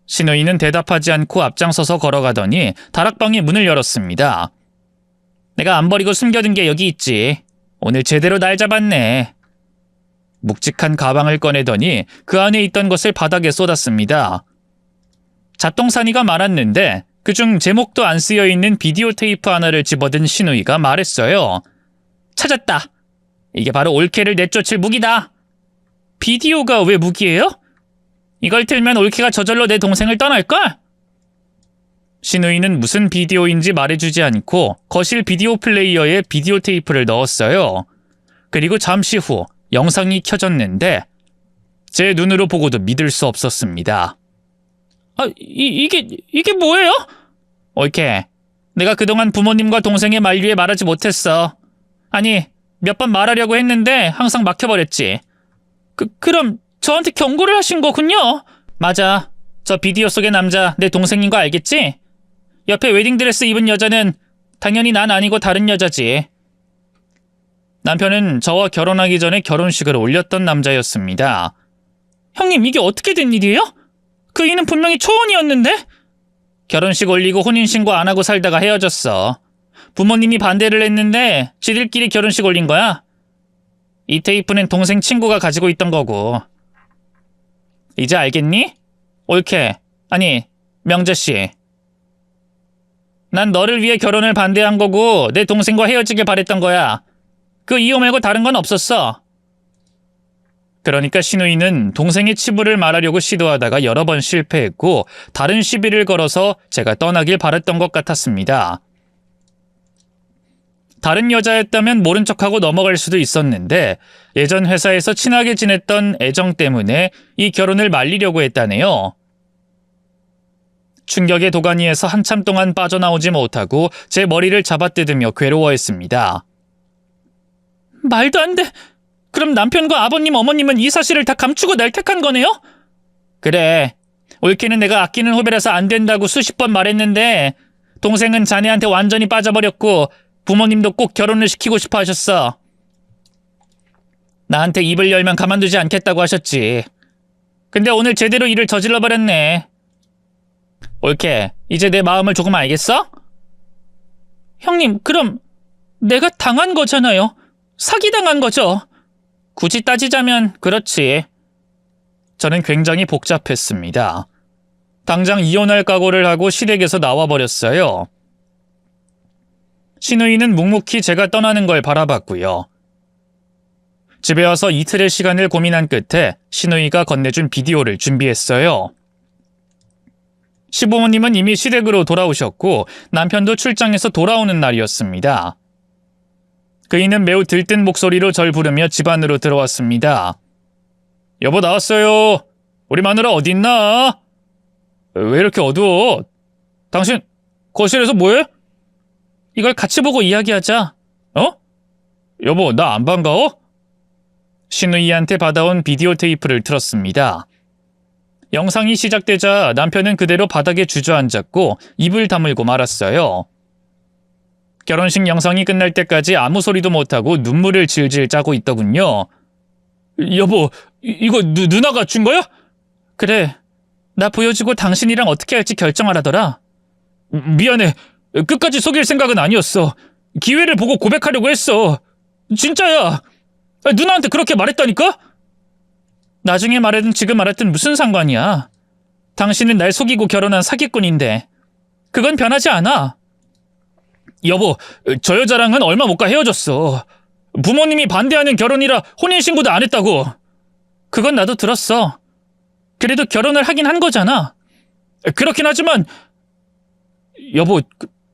신우이는 대답하지 않고 앞장서서 걸어가더니 다락방의 문을 열었습니다. 내가 안 버리고 숨겨둔 게 여기 있지. 오늘 제대로 날 잡았네. 묵직한 가방을 꺼내더니 그 안에 있던 것을 바닥에 쏟았습니다. 잡동사니가 많았는데 그중 제목도 안 쓰여있는 비디오 테이프 하나를 집어든 신우이가 말했어요. 찾았다. 이게 바로 올케를 내쫓을 무기다. 비디오가 왜 무기예요? 이걸 틀면 올케가 저절로 내 동생을 떠날걸? 신우이는 무슨 비디오인지 말해주지 않고 거실 비디오 플레이어에 비디오 테이프를 넣었어요. 그리고 잠시 후 영상이 켜졌는데 제 눈으로 보고도 믿을 수 없었습니다. 이게 뭐예요? 올케, 내가 그동안 부모님과 동생의 만류에 말하지 못했어. 아니, 몇 번 말하려고 했는데 항상 막혀버렸지. 그럼 저한테 경고를 하신 거군요? 맞아. 저 비디오 속의 남자 내 동생인 거 알겠지? 옆에 웨딩드레스 입은 여자는 당연히 난 아니고 다른 여자지. 남편은 저와 결혼하기 전에 결혼식을 올렸던 남자였습니다. 형님, 이게 어떻게 된 일이에요? 그 이는 분명히 초혼이었는데? 결혼식 올리고 혼인신고 안 하고 살다가 헤어졌어. 부모님이 반대를 했는데 지들끼리 결혼식 올린 거야. 이 테이프는 동생 친구가 가지고 있던 거고. 이제 알겠니? 올케, 아니 명자씨. 난 너를 위해 결혼을 반대한 거고 내 동생과 헤어지길 바랬던 거야. 그 이유 말고 다른 건 없었어. 그러니까 신우이는 동생의 치부를 말하려고 시도하다가 여러 번 실패했고 다른 시비를 걸어서 제가 떠나길 바랬던 것 같았습니다. 다른 여자였다면 모른 척하고 넘어갈 수도 있었는데 예전 회사에서 친하게 지냈던 애정 때문에 이 결혼을 말리려고 했다네요. 충격의 도가니에서 한참 동안 빠져나오지 못하고 제 머리를 잡아뜯으며 괴로워했습니다. 말도 안 돼. 그럼 남편과 아버님, 어머님은 이 사실을 다 감추고 날 택한 거네요? 그래. 올케는 내가 아끼는 후배라서 안 된다고 수십 번 말했는데 동생은 자네한테 완전히 빠져버렸고 부모님도 꼭 결혼을 시키고 싶어 하셨어. 나한테 입을 열면 가만두지 않겠다고 하셨지. 근데 오늘 제대로 일을 저질러버렸네. 올케, 이제 내 마음을 조금 알겠어? 형님, 그럼 내가 당한 거잖아요. 사기당한 거죠. 굳이 따지자면 그렇지. 저는 굉장히 복잡했습니다. 당장 이혼할 각오를 하고 시댁에서 나와버렸어요. 신우이는 묵묵히 제가 떠나는 걸 바라봤고요. 집에 와서 이틀의 시간을 고민한 끝에 신우이가 건네준 비디오를 준비했어요. 시부모님은 이미 시댁으로 돌아오셨고 남편도 출장에서 돌아오는 날이었습니다. 그이는 매우 들뜬 목소리로 절 부르며 집 안으로 들어왔습니다. 여보, 나왔어요. 우리 마누라 어딨나? 왜 이렇게 어두워? 당신 거실에서 뭐해? 이걸 같이 보고 이야기하자. 어? 여보, 나 안 반가워? 신우이한테 받아온 비디오 테이프를 틀었습니다. 영상이 시작되자 남편은 그대로 바닥에 주저앉았고 입을 다물고 말았어요. 결혼식 영상이 끝날 때까지 아무 소리도 못하고 눈물을 질질 짜고 있더군요. 여보, 이거 누나가 준 거야? 그래, 나 보여주고 당신이랑 어떻게 할지 결정하라더라. 미안해, 끝까지 속일 생각은 아니었어. 기회를 보고 고백하려고 했어. 진짜야. 누나한테 그렇게 말했다니까? 나중에 말하든 지금 말했든 무슨 상관이야. 당신은 날 속이고 결혼한 사기꾼인데 그건 변하지 않아. 여보, 저 여자랑은 얼마 못 가 헤어졌어. 부모님이 반대하는 결혼이라 혼인신고도 안 했다고. 그건 나도 들었어. 그래도 결혼을 하긴 한 거잖아. 그렇긴 하지만 여보,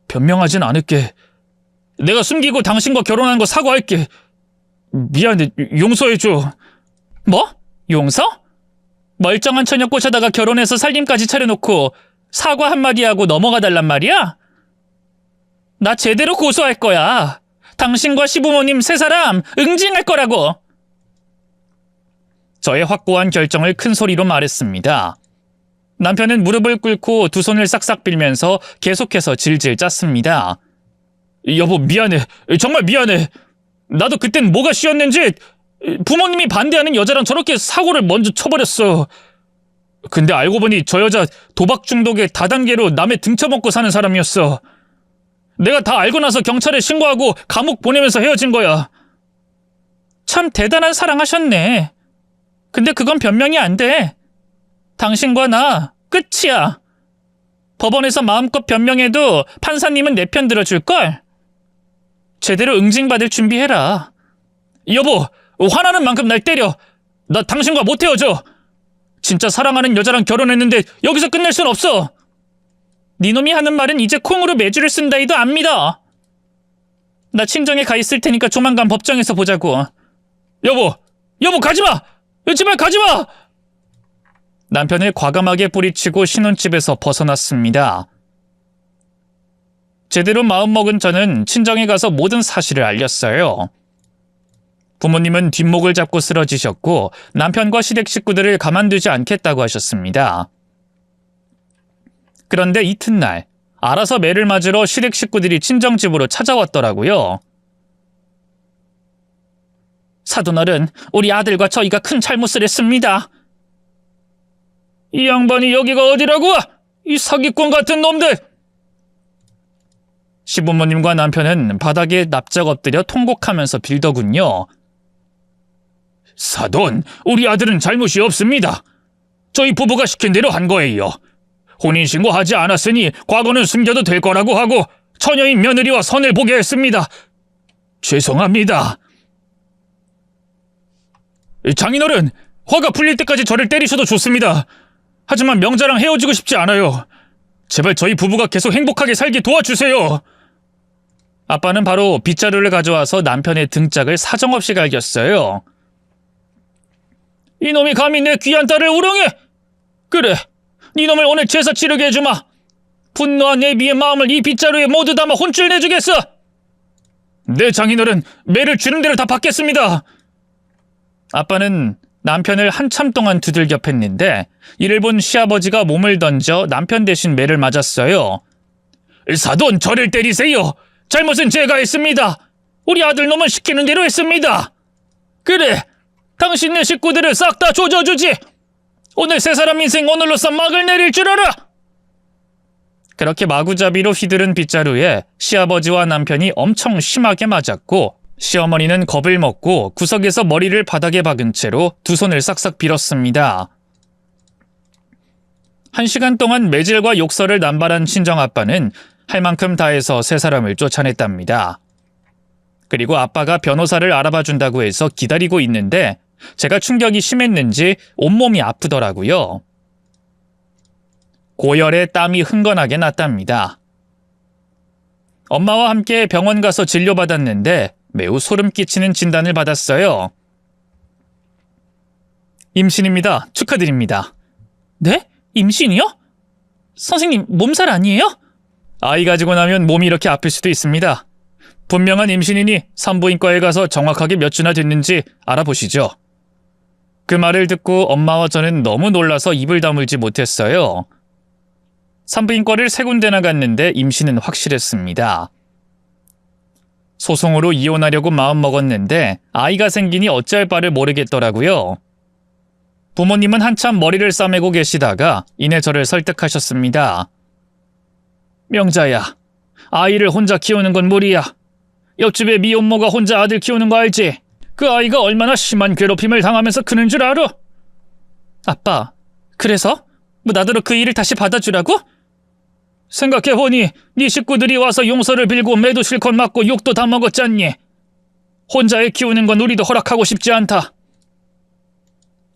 변명하진 않을게. 내가 숨기고 당신과 결혼한 거 사과할게. 미안해, 용서해줘. 뭐? 용서? 멀쩡한 처녀 꼬셔다가 결혼해서 살림까지 차려놓고 사과 한마디 하고 넘어가 달란 말이야? 나 제대로 고소할 거야. 당신과 시부모님 세 사람 응징할 거라고. 저의 확고한 결정을 큰 소리로 말했습니다. 남편은 무릎을 꿇고 두 손을 싹싹 빌면서 계속해서 질질 짰습니다. 여보, 미안해. 정말 미안해. 나도 그땐 뭐가 쉬었는지 부모님이 반대하는 여자랑 저렇게 사고를 먼저 쳐버렸어. 근데 알고 보니 저 여자 도박 중독의 다단계로 남의 등쳐먹고 사는 사람이었어. 내가 다 알고 나서 경찰에 신고하고 감옥 보내면서 헤어진 거야. 참 대단한 사랑하셨네. 근데 그건 변명이 안 돼. 당신과 나 끝이야. 법원에서 마음껏 변명해도 판사님은 내 편 들어줄걸? 제대로 응징받을 준비해라. 여보, 화나는 만큼 날 때려. 나 당신과 못 헤어져. 진짜 사랑하는 여자랑 결혼했는데 여기서 끝낼 순 없어. 네 놈이 하는 말은 이제 콩으로 매주를 쓴다이도 안 믿어. 나 친정에 가 있을 테니까 조만간 법정에서 보자고. 여보, 가지마! 제발 가지마! 남편을 과감하게 뿌리치고 신혼집에서 벗어났습니다. 제대로 마음먹은 저는 친정에 가서 모든 사실을 알렸어요. 부모님은 뒷목을 잡고 쓰러지셨고 남편과 시댁 식구들을 가만두지 않겠다고 하셨습니다. 그런데 이튿날 알아서 매를 맞으러 시댁 식구들이 친정집으로 찾아왔더라고요. 사돈어른, 우리 아들과 저희가 큰 잘못을 했습니다. 이 양반이 여기가 어디라고? 이 사기꾼 같은 놈들! 시부모님과 남편은 바닥에 납작 엎드려 통곡하면서 빌더군요. 사돈, 우리 아들은 잘못이 없습니다. 저희 부부가 시킨 대로 한 거예요. 혼인신고하지 않았으니 과거는 숨겨도 될 거라고 하고 처녀인 며느리와 선을 보게 했습니다. 죄송합니다. 장인어른, 화가 풀릴 때까지 저를 때리셔도 좋습니다. 하지만 명자랑 헤어지고 싶지 않아요. 제발 저희 부부가 계속 행복하게 살게 도와주세요. 아빠는 바로 빗자루를 가져와서 남편의 등짝을 사정없이 갈겼어요. 이놈이 감히 내 귀한 딸을 우롱해! 그래, 이놈을 오늘 제사 치르게 해주마. 분노한 애비의 마음을 이 빗자루에 모두 담아 혼쭐 내주겠어. 네, 장인어른, 매를 주는 대로 다 받겠습니다. 아빠는 남편을 한참 동안 두들겨 팼는데 이를 본 시아버지가 몸을 던져 남편 대신 매를 맞았어요. 사돈, 저를 때리세요. 잘못은 제가 했습니다. 우리 아들놈은 시키는 대로 했습니다. 그래, 당신네 식구들을 싹 다 조져주지. 오늘 세 사람 인생 오늘로써 막을 내릴 줄 알아. 그렇게 마구잡이로 휘두른 빗자루에 시아버지와 남편이 엄청 심하게 맞았고 시어머니는 겁을 먹고 구석에서 머리를 바닥에 박은 채로 두 손을 싹싹 빌었습니다. 1시간 동안 매질과 욕설을 남발한 친정아빠는 할 만큼 다 해서 세 사람을 쫓아냈답니다. 그리고 아빠가 변호사를 알아봐준다고 해서 기다리고 있는데 제가 충격이 심했는지 온몸이 아프더라고요. 고열에 땀이 흥건하게 났답니다. 엄마와 함께 병원 가서 진료받았는데 매우 소름 끼치는 진단을 받았어요. 임신입니다. 축하드립니다. 네? 임신이요? 선생님, 몸살 아니에요? 아이 가지고 나면 몸이 이렇게 아플 수도 있습니다. 분명한 임신이니 산부인과에 가서 정확하게 몇 주나 됐는지 알아보시죠. 그 말을 듣고 엄마와 저는 너무 놀라서 입을 다물지 못했어요. 산부인과를 3군데나 갔는데 임신은 확실했습니다. 소송으로 이혼하려고 마음먹었는데 아이가 생기니 어찌할 바를 모르겠더라고요. 부모님은 한참 머리를 싸매고 계시다가 이내 저를 설득하셨습니다. 명자야, 아이를 혼자 키우는 건 무리야. 옆집에 미혼모가 혼자 아들 키우는 거 알지? 그 아이가 얼마나 심한 괴롭힘을 당하면서 크는 줄 알아? 아빠, 그래서? 나더러 그 일을 다시 받아주라고? 생각해보니 네 식구들이 와서 용서를 빌고 매도 실컷 맞고 욕도 다 먹었잖니. 혼자 애 키우는 건 우리도 허락하고 싶지 않다.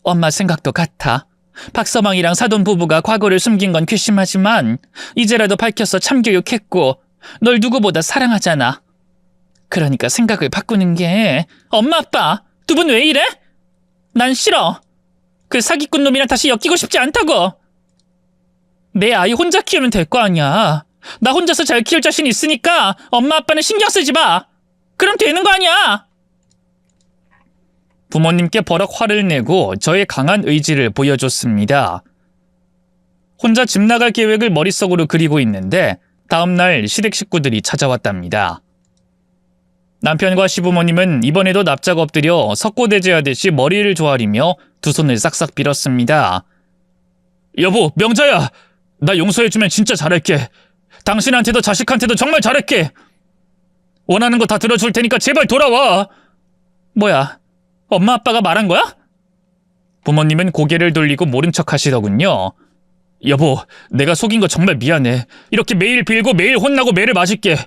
엄마 생각도 같아. 박서방이랑 사돈 부부가 과거를 숨긴 건 괘씸하지만 이제라도 밝혀서 참교육했고 널 누구보다 사랑하잖아. 그러니까 생각을 바꾸는 게. 엄마 아빠 두 분 왜 이래? 난 싫어. 그 사기꾼 놈이랑 다시 엮이고 싶지 않다고. 내 아이 혼자 키우면 될 거 아니야. 나 혼자서 잘 키울 자신 있으니까 엄마 아빠는 신경 쓰지 마. 그럼 되는 거 아니야. 부모님께 버럭 화를 내고 저의 강한 의지를 보여줬습니다. 혼자 집 나갈 계획을 머릿속으로 그리고 있는데 다음날 시댁 식구들이 찾아왔답니다. 남편과 시부모님은 이번에도 납작 엎드려 석고대죄하듯이 머리를 조아리며 두 손을 싹싹 빌었습니다. 여보, 명자야, 나 용서해주면 진짜 잘할게. 당신한테도 자식한테도 정말 잘할게. 원하는 거 다 들어줄 테니까 제발 돌아와. 뭐야, 엄마 아빠가 말한 거야? 부모님은 고개를 돌리고 모른 척 하시더군요. 여보, 내가 속인 거 정말 미안해. 이렇게 매일 빌고 매일 혼나고 매를 맞을게.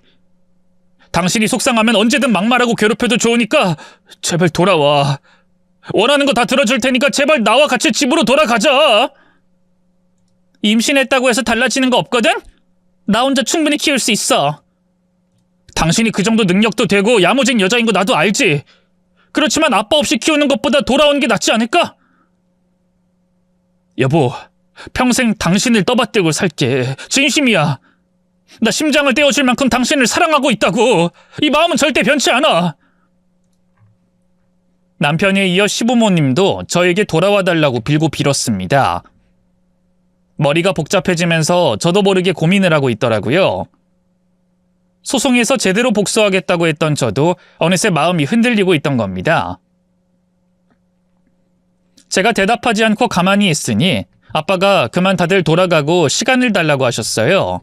당신이 속상하면 언제든 막말하고 괴롭혀도 좋으니까 제발 돌아와. 원하는 거 다 들어줄 테니까 제발 나와 같이 집으로 돌아가자. 임신했다고 해서 달라지는 거 없거든? 나 혼자 충분히 키울 수 있어. 당신이 그 정도 능력도 되고 야무진 여자인 거 나도 알지. 그렇지만 아빠 없이 키우는 것보다 돌아오는 게 낫지 않을까? 여보, 평생 당신을 떠받들고 살게. 진심이야. 나 심장을 떼어줄 만큼 당신을 사랑하고 있다고. 이 마음은 절대 변치 않아. 남편에 이어 시부모님도 저에게 돌아와 달라고 빌고 빌었습니다. 머리가 복잡해지면서 저도 모르게 고민을 하고 있더라고요. 소송에서 제대로 복수하겠다고 했던 저도 어느새 마음이 흔들리고 있던 겁니다. 제가 대답하지 않고 가만히 있으니 아빠가 그만 다들 돌아가고 시간을 달라고 하셨어요.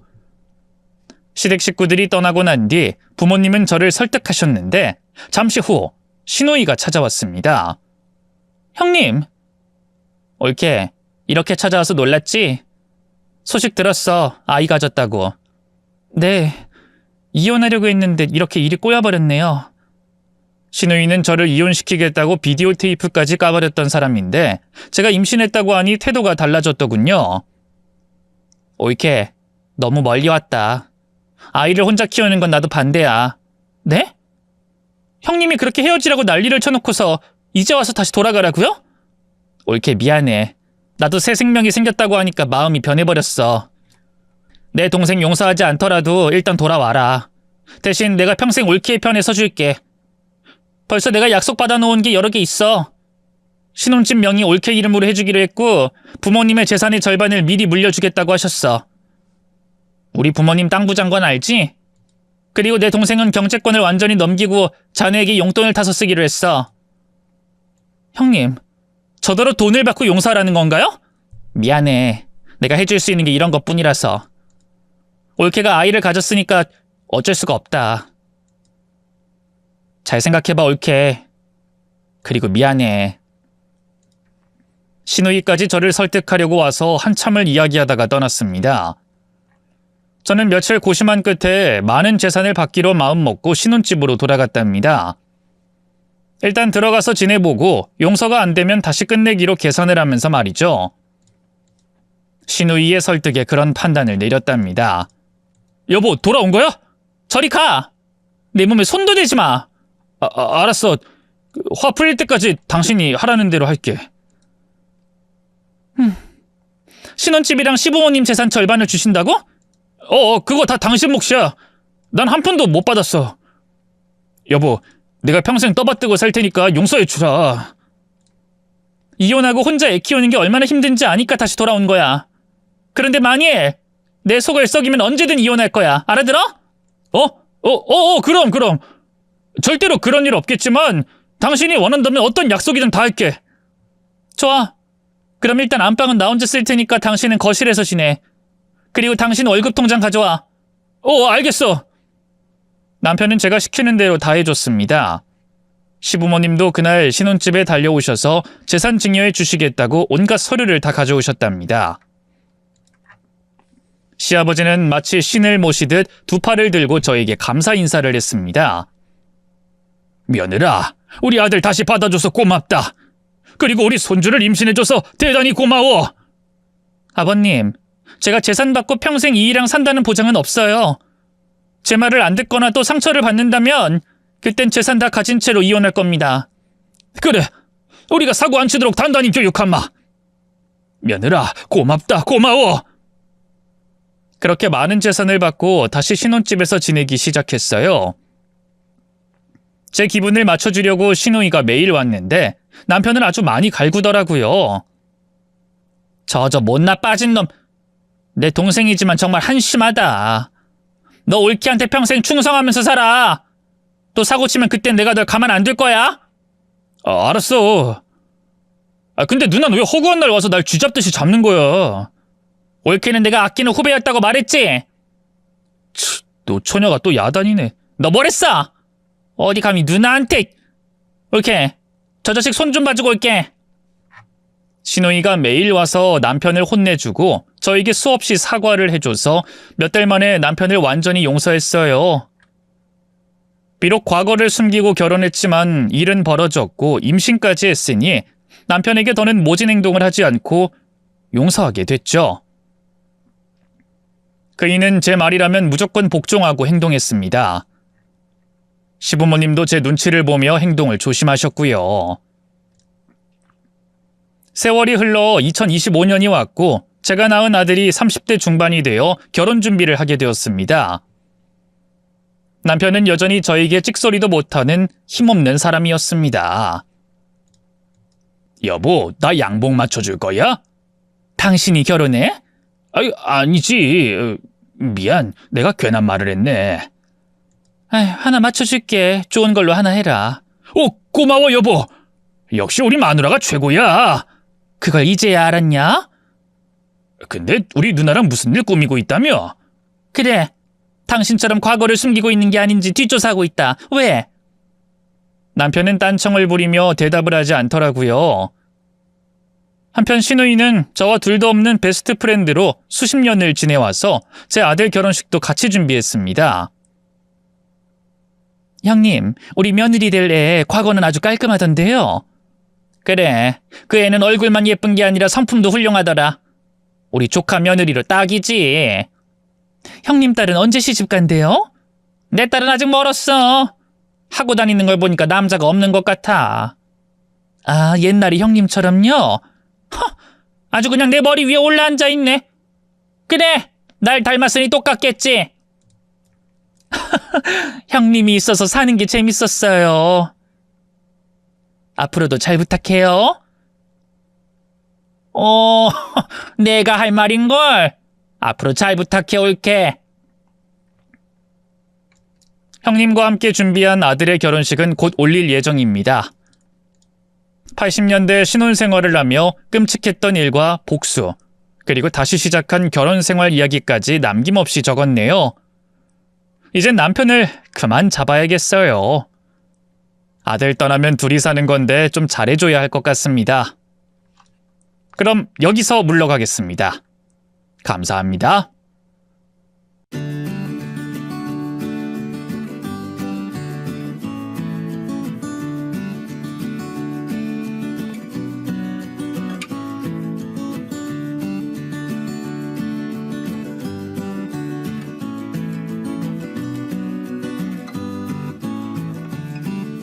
시댁 식구들이 떠나고 난 뒤 부모님은 저를 설득하셨는데 잠시 후 신우이가 찾아왔습니다. 형님. 옳게, 이렇게 찾아와서 놀랐지? 소식 들었어. 아이 가졌다고. 네, 이혼하려고 했는데 이렇게 일이 꼬여버렸네요. 신우이는 저를 이혼시키겠다고 비디오 테이프까지 까버렸던 사람인데 제가 임신했다고 하니 태도가 달라졌더군요. 옳게, 너무 멀리 왔다. 아이를 혼자 키우는 건 나도 반대야. 네? 형님이 그렇게 헤어지라고 난리를 쳐놓고서 이제 와서 다시 돌아가라고요? 옳게, 미안해. 나도 새 생명이 생겼다고 하니까 마음이 변해버렸어. 내 동생 용서하지 않더라도 일단 돌아와라. 대신 내가 평생 옳게의 편에 서줄게. 벌써 내가 약속받아 놓은 게 여러 개 있어. 신혼집 명의 옳게 이름으로 해주기로 했고 부모님의 재산의 절반을 미리 물려주겠다고 하셨어. 우리 부모님 땅 부자인 건 알지? 그리고 내 동생은 경제권을 완전히 넘기고 자네에게 용돈을 타서 쓰기로 했어. 형님, 저더러 돈을 받고 용서하라는 건가요? 미안해. 내가 해줄 수 있는 게 이런 것뿐이라서. 올케가 아이를 가졌으니까 어쩔 수가 없다. 잘 생각해봐, 올케. 그리고 미안해. 신우이까지 저를 설득하려고 와서 한참을 이야기하다가 떠났습니다. 저는 며칠 고심한 끝에 많은 재산을 받기로 마음먹고 신혼집으로 돌아갔답니다. 일단 들어가서 지내보고 용서가 안 되면 다시 끝내기로 계산을 하면서 말이죠. 신우이의 설득에 그런 판단을 내렸답니다. 여보, 돌아온 거야? 저리 가! 내 몸에 손도 대지 마! 알았어. 화 풀릴 때까지 당신이 하라는 대로 할게. 신혼집이랑 시부모님 재산 절반을 주신다고? 그거 다 당신 몫이야. 난 한 푼도 못 받았어. 여보, 내가 평생 떠받들고 살 테니까 용서해 주라. 이혼하고 혼자 애 키우는 게 얼마나 힘든지 아니까 다시 돌아온 거야. 그런데 만일 내 속을 썩이면 언제든 이혼할 거야. 알아들어? 그럼. 절대로 그런 일 없겠지만 당신이 원한다면 어떤 약속이든 다 할게. 좋아. 그럼 일단 안방은 나 혼자 쓸 테니까 당신은 거실에서 지내. 그리고 당신 월급 통장 가져와. 알겠어. 남편은 제가 시키는 대로 다 해줬습니다. 시부모님도 그날 신혼집에 달려오셔서 재산 증여해 주시겠다고 온갖 서류를 다 가져오셨답니다. 시아버지는 마치 신을 모시듯 두 팔을 들고 저에게 감사 인사를 했습니다. 며느라, 우리 아들 다시 받아줘서 고맙다. 그리고 우리 손주를 임신해줘서 대단히 고마워. 아버님, 제가 재산 받고 평생 이이랑 산다는 보장은 없어요. 제 말을 안 듣거나 또 상처를 받는다면 그땐 재산 다 가진 채로 이혼할 겁니다. 그래, 우리가 사고 안 치도록 단단히 교육하마. 며느라, 고맙다, 고마워. 그렇게 많은 재산을 받고 다시 신혼집에서 지내기 시작했어요. 제 기분을 맞춰주려고 신우이가 매일 왔는데 남편은 아주 많이 갈구더라고요. 저 못나 빠진 놈. 내 동생이지만 정말 한심하다. 너 올키한테 평생 충성하면서 살아. 또 사고치면 그땐 내가 널 가만 안 둘 거야? 알았어. 근데 누나는 왜 허구한 날 와서 날 쥐잡듯이 잡는 거야? 올키는 내가 아끼는 후배였다고 말했지? 너 처녀가 또 야단이네. 너 뭐랬어? 어디 감히 누나한테. 올키, 저 자식 손 좀 봐주고 올게. 신우이가 매일 와서 남편을 혼내주고 저에게 수없이 사과를 해줘서 몇 달 만에 남편을 완전히 용서했어요. 비록 과거를 숨기고 결혼했지만 일은 벌어졌고 임신까지 했으니 남편에게 더는 모진 행동을 하지 않고 용서하게 됐죠. 그이는 제 말이라면 무조건 복종하고 행동했습니다. 시부모님도 제 눈치를 보며 행동을 조심하셨고요. 세월이 흘러 2025년이 왔고 제가 낳은 아들이 30대 중반이 되어 결혼 준비를 하게 되었습니다. 남편은 여전히 저에게 찍소리도 못하는 힘없는 사람이었습니다. 여보, 나 양복 맞춰줄 거야? 당신이 결혼해? 아니지. 미안, 내가 괜한 말을 했네. 하나 맞춰줄게. 좋은 걸로 하나 해라. 고마워 여보. 역시 우리 마누라가 최고야. 그걸 이제야 알았냐? 근데 우리 누나랑 무슨 일 꾸미고 있다며? 그래, 당신처럼 과거를 숨기고 있는 게 아닌지 뒷조사하고 있다. 왜? 남편은 딴청을 부리며 대답을 하지 않더라고요. 한편 신우이는 저와 둘도 없는 베스트 프렌드로 수십 년을 지내와서 제 아들 결혼식도 같이 준비했습니다. 형님, 우리 며느리 될 애 과거는 아주 깔끔하던데요. 그래, 그 애는 얼굴만 예쁜 게 아니라 성품도 훌륭하더라. 우리 조카 며느리로 딱이지. 형님 딸은 언제 시집 간대요? 내 딸은 아직 멀었어. 하고 다니는 걸 보니까 남자가 없는 것 같아. 옛날에 형님처럼요? 아주 그냥 내 머리 위에 올라앉아 있네. 그래, 날 닮았으니 똑같겠지. 형님이 있어서 사는 게 재밌었어요. 앞으로도 잘 부탁해요. 내가 할 말인걸. 앞으로 잘 부탁해 올게. 형님과 함께 준비한 아들의 결혼식은 곧 올릴 예정입니다. 80년대 신혼생활을 하며 끔찍했던 일과 복수, 그리고 다시 시작한 결혼생활 이야기까지 남김없이 적었네요. 이젠 남편을 그만 잡아야겠어요. 아들 떠나면 둘이 사는 건데 좀 잘해줘야 할 것 같습니다. 그럼 여기서 물러가겠습니다. 감사합니다.